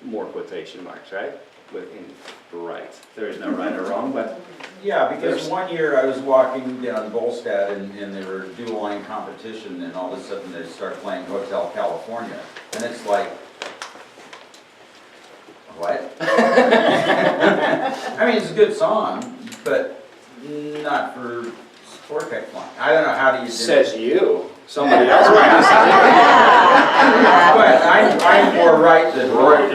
more quotation marks, right? Within right. There is no right or wrong, but Yeah, because one year I was walking down Bolstad and they were dual line competition and all of a sudden they start playing Hotel California. And it's like, what? I mean, it's a good song, but not for sport tech flying. I don't know, how do you do it? says you. Somebody else might be saying But I'm more right than right.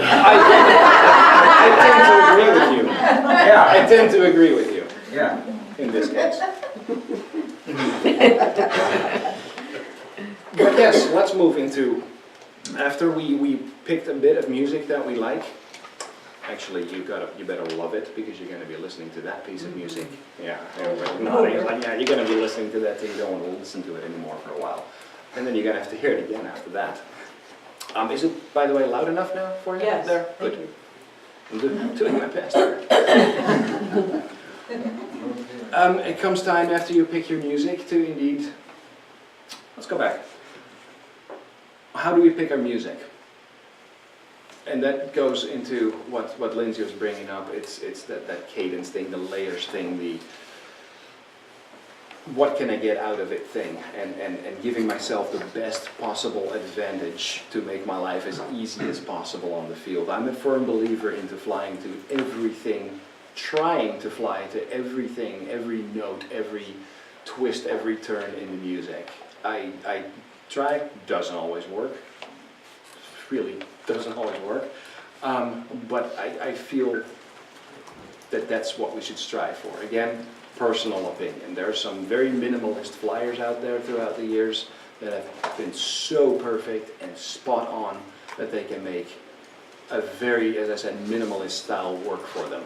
I tend to agree with you. Yeah, I tend to agree with you yeah. in this case. But yes, let's move into, after we picked a bit of music that we like. Actually, you better love it because you're going to be listening to that piece of music. Yeah, everybody's like, yeah, you're going to be listening to that till you don't want to listen to it anymore for a while. And then you're going to have to hear it again after that. Is it, by the way, loud enough now for you Yes, there? thank Good. you. I'm doing my best here. It comes time after you pick your music to indeed, let's go back. How do we pick our music? And that goes into what Lindsay was bringing up. It's that cadence thing, the layers thing, the what can I get out of it thing, and giving myself the best possible advantage to make my life as easy as possible on the field. I'm a firm believer into flying to everything, trying to fly to everything, every note, every twist, every turn in the music. I try, doesn't always work, really doesn't always work, but I feel that that's what we should strive for. Again, personal opinion. There are some very minimalist flyers out there throughout the years that have been so perfect and spot on that they can make a very, as I said, minimalist style work for them.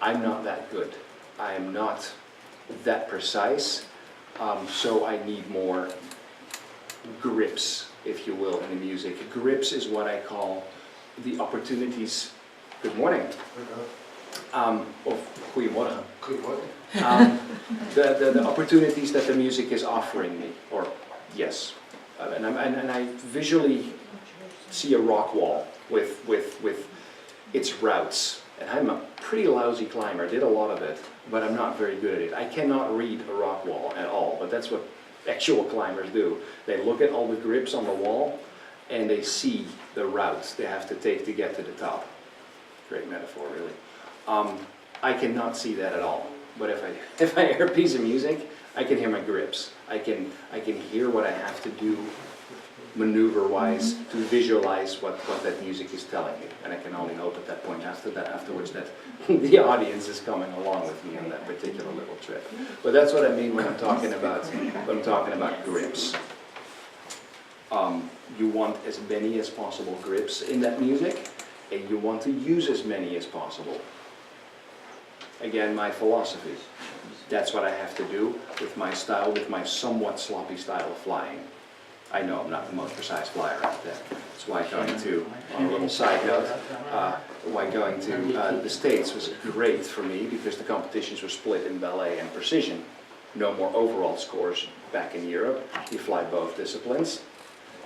I'm not that good. I am not that precise, so I need more grips, if you will, in the music. Grips is what I call the opportunities. Good morning. Of goedemorgen. The opportunities that the music is offering me, or yes, and I visually see a rock wall with its routes, and I'm a pretty lousy climber. I did a lot of it, but I'm not very good at it. I cannot read a rock wall at all, but that's what actual climbers do. They look at all the grips on the wall and they see the routes they have to take to get to the top. Great metaphor, really. I cannot see that at all. But if I hear a piece of music, I can hear my grips. I can hear what I have to do maneuver-wise to visualize what that music is telling me. And I can only hope at that point afterwards that the audience is coming along with me on that particular little trip. But that's what I mean when I'm talking about grips. You want as many as possible grips in that music, and you want to use as many as possible. Again, my philosophy. That's what I have to do with my style, with my somewhat sloppy style of flying. I know I'm not the most precise flyer out there. That's why going to, on a little side note, why going to the States was great for me, because the competitions were split in ballet and precision. No more overall scores back in Europe. You fly both disciplines.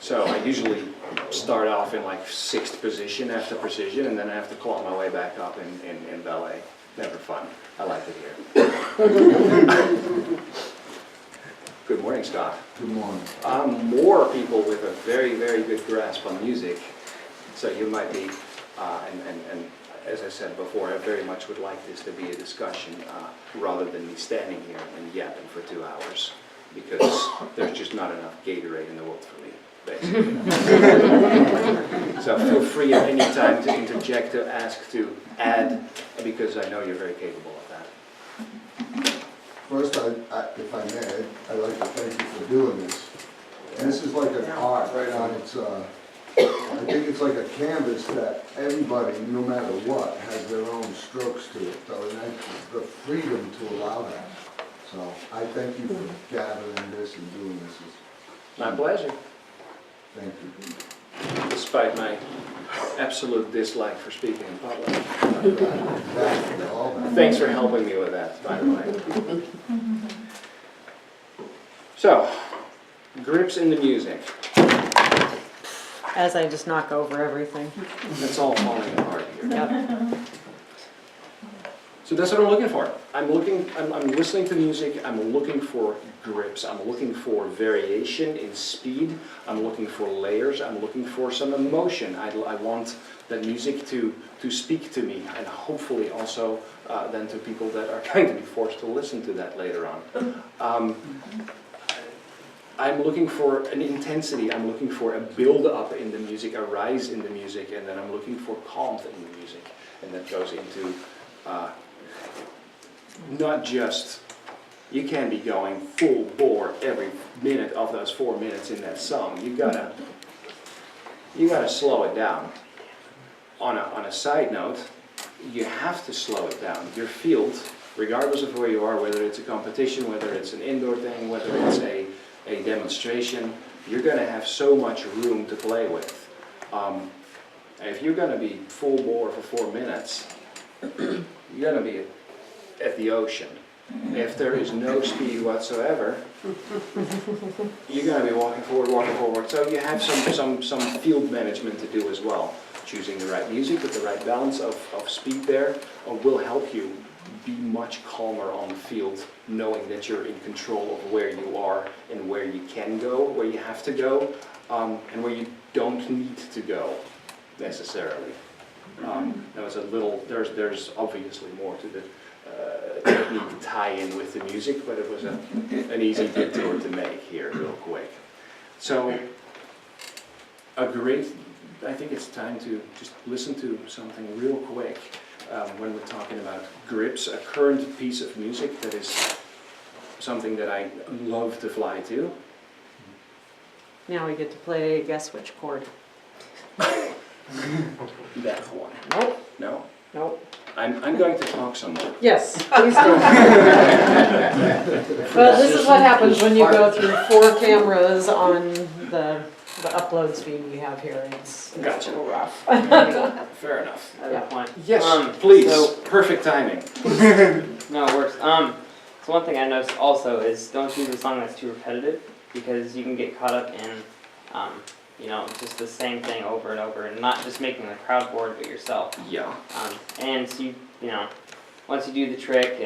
So I usually start off in like 6th position after precision, and then I have to claw my way back up in ballet. Never fun. I like it here. Good morning, Scott. Good morning. More people with a very, very good grasp on music. So you might be, and as I said before, I very much would like this to be a discussion rather than me standing here and yapping for 2 hours, because there's just not enough Gatorade in the world for me, basically. So feel free at any time to interject, to ask, to add, because I know you're very capable of that. First, if I may, I'd like to thank you for doing this. And this is like an art right on its, I think it's like a canvas that everybody, no matter what, has their own strokes to it. So and that's the freedom to allow that. So I thank you for gathering this and doing this. My pleasure. Thank you. Despite my absolute dislike for speaking in public. Exactly, all that. Thanks for helping me with that, by the way. So, grips in the music. As I just knock over everything. It's all falling apart here. Yep. So that's what I'm looking for. I'm listening to music, I'm looking for grips, I'm looking for variation in speed, I'm looking for layers, I'm looking for some emotion. I want that music to speak to me, and hopefully also then to people that are going to be forced to listen to that later on. I'm looking for an intensity, I'm looking for a build-up in the music, a rise in the music, and then I'm looking for calm in the music. And that goes into not just, you can't be going full bore every minute of those 4 minutes in that song. You gotta slow it down. On a side note, you have to slow it down. Your field, regardless of where you are, whether it's a competition, whether it's an indoor thing, whether it's a demonstration, you're gonna have so much room to play with. If you're gonna be full bore for 4 minutes, you're gonna be at the ocean. If there is no speed whatsoever, you're gonna be walking forward. So you have some field management to do as well. Choosing the right music with the right balance of speed there will help you be much calmer on the field, knowing that you're in control of where you are and where you can go, where you have to go, and where you don't need to go necessarily. Now it's a little, there's obviously more to the technique tie-in with the music, but it was an easy detour to make here real quick. So a great, I think it's time to just listen to something real quick when we're talking about grips, a current piece of music that is something that I love to fly to. Now we get to play guess which chord. That one. Nope, No? nope. I'm going to talk some more. Yes, please do. Well, this is what happens when you go through 4 cameras on the upload speed we have here. It's Gotcha. a little rough. Fair enough. I have a point. Yes, please. So, Perfect timing. no, it works. So one thing I noticed also is don't choose a song that's too repetitive, because you can get caught up in, just the same thing over and over, and not just making the crowd bored, but yourself. Yeah. And so once you do the trick,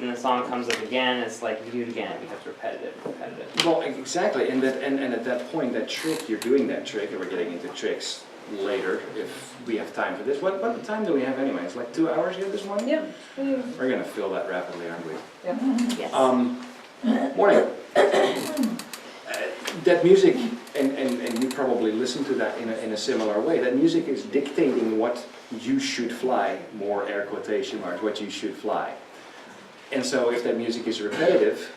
and the song comes up again, it's like you do it again, it becomes repetitive. Well, exactly, and at that point, that trick, you're doing that trick, and we're getting into tricks later if we have time for this. What time do we have anyway? It's like 2 hours here this morning? Yep. We're gonna fill that rapidly, aren't we? Yes. Morning. That music, and you probably listen to that in a similar way, that music is dictating what you should fly, more air quotation marks, what you should fly. And so if that music is repetitive,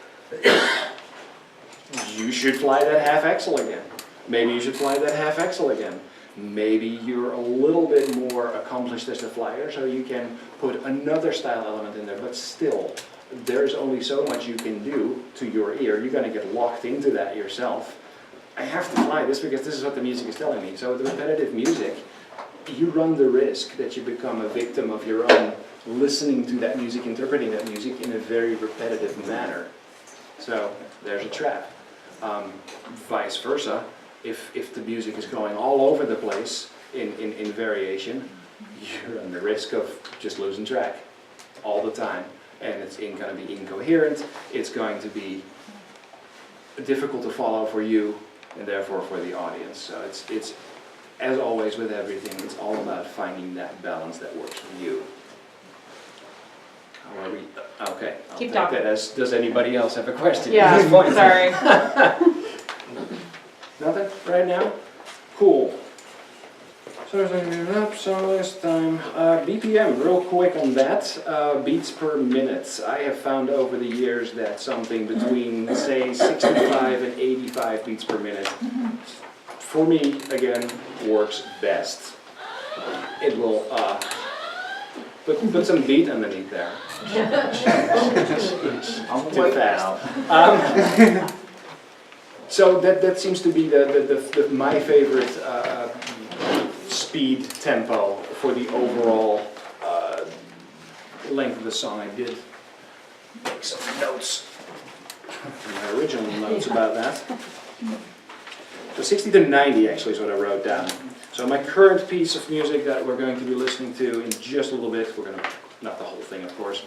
you should fly that half axel again. Maybe you should fly that half axel again. Maybe you're a little bit more accomplished as a flyer, so you can put another style element in there, but still, there's only so much you can do to your ear. You're gonna get locked into that yourself. I have to fly this because this is what the music is telling me. So with repetitive music, you run the risk that you become a victim of your own listening to that music, interpreting that music in a very repetitive manner. So there's a trap. Vice versa, if the music is going all over the place in variation, you run the risk of just losing track all the time. And it's going to be incoherent, it's going to be difficult to follow for you, and therefore for the audience. So it's as always with everything, it's all about finding that balance that works for you. How are we? Okay, I'll Keep take talking. that as, does anybody else have a question? Yeah, At this point? sorry. Nothing right now? Cool. So last time, BPM, real quick on that, beats per minute. I have found over the years that something between, say, 65 and 85 beats per minute, for me, again, works best. It will, put some beat underneath there. Too fast. So that seems to be my favorite speed tempo for the overall length of the song. I did make some notes from my original notes about that. So 60 to 90 actually is what I wrote down. So my current piece of music that we're going to be listening to in just a little bit, we're gonna, not the whole thing of course,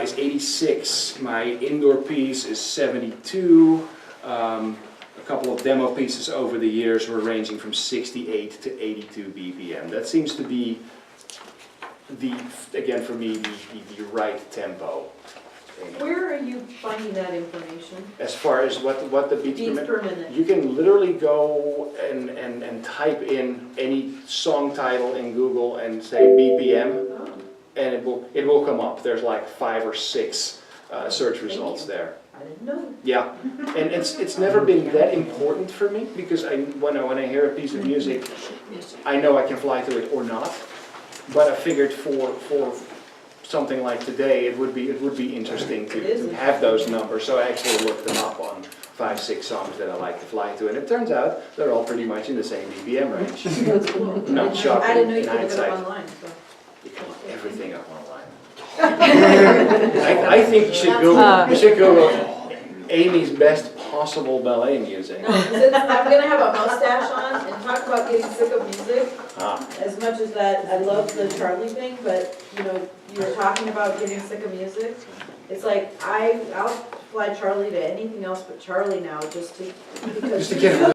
is 86. My indoor piece is 72. A couple of demo pieces over the years were ranging from 68 to 82 BPM. That seems to be again for me, the right tempo. Where are you finding that information? As far as what the beats Beats per per minute, minute. you can literally go and type in any song title in Google and say BPM, Oh, and it will come up. There's like 5 or 6 search results there. I didn't know. Yeah, and it's never been that important for me because when I hear a piece of music, I know I can fly to it or not. But I figured for something like today, it would be interesting to have those numbers. So I actually looked them up on 5, 6 songs that I like to fly to, and it turns out they're all pretty much in the same BPM range. That's cool. Not shocking I didn't know you in could look it hindsight. up online, so. You can look everything up online. I think you should Google Amy's best possible ballet music. No, 'cause I'm gonna have a mustache on and talk about getting sick of music. Ah. As much as that, I love the Charlie thing, but, you know, you were talking about getting sick of music. It's like, I'll fly Charlie to anything else but Charlie now, just to, because. Just to get